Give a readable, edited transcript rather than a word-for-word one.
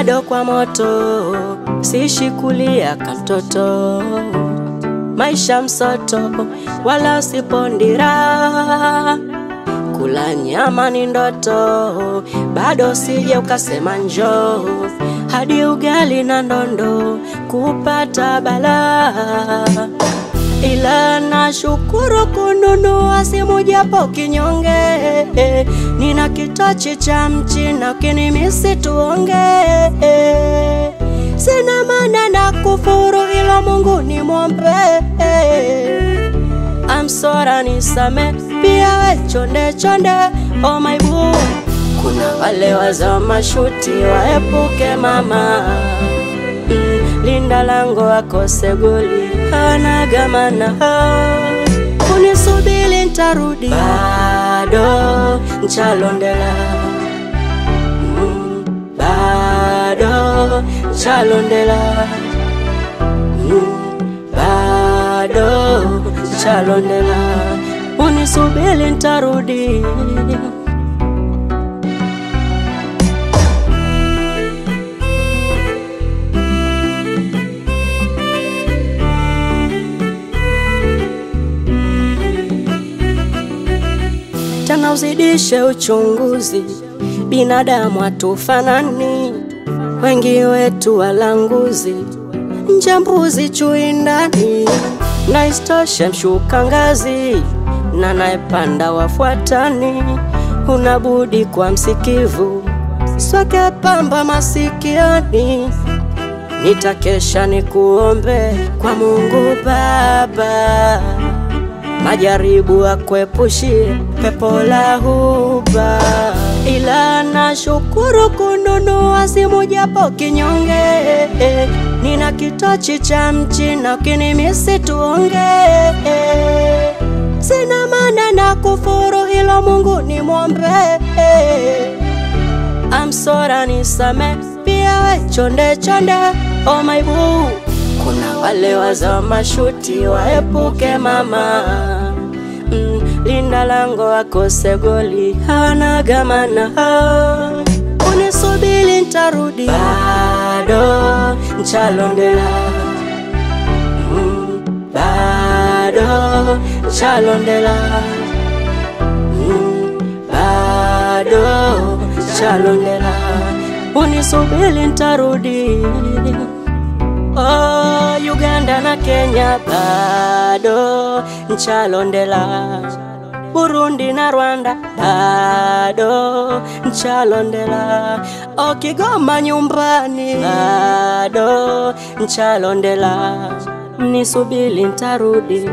bado kwa moto, siishi kulia kamtoto. Maisha msoto, wala usipondira, kula nyama ni ndoto, bado sije ukasema njoo, hadi ugali na ndondo kupata balaa. Ila nashukuru kununua simu japo kinyonge, nina kitochi cha mchina ukinimisi tuonge. Sina maana na kufuru ila Mungu ni mwombe. I'm sorry nisame pia we chonde chonde, oh my boo. Kuna wale waza mashuti waepuke mama, linda lango akose goli anagamana. Unisubili ntarudi, bado nchalondela, bado nchalondela, bado nchalondela. Unisubili ntarudi. Tena uzidishe uchunguzi, binadamu hatufanani, wengi wetu walanguzi, njambuzi chui ndani. Na istoshe mshuka ngazi, na naepanda wafuatani, unabudi kwa msikivu, swake pamba masikiani. Nitakesha nikuombe kwa Mungu Baba, majaribu akwepushie pepo la huba. Ila nashukuru kununua simu japo kinyonge, nina kitochi cha mchina ukinimisi tuonge. Sina maana na kufuru ila Mungu ni mwombe. I'm sorry nisame pia we chonde chonde, oh my boo. Kuna wale waza mashuti waepuke mama, linda lango akose goli anagamana. Unisubili ntarudi, bado nchalondela, bado nchalondela, bado nchalondela. Unisubili ntarudi. Oh, Uganda na Kenya bado nchalondela, Burundi na Rwanda bado nchalondela, oh Kigoma nyumbani bado nchalondela. Nisubili ntarudi.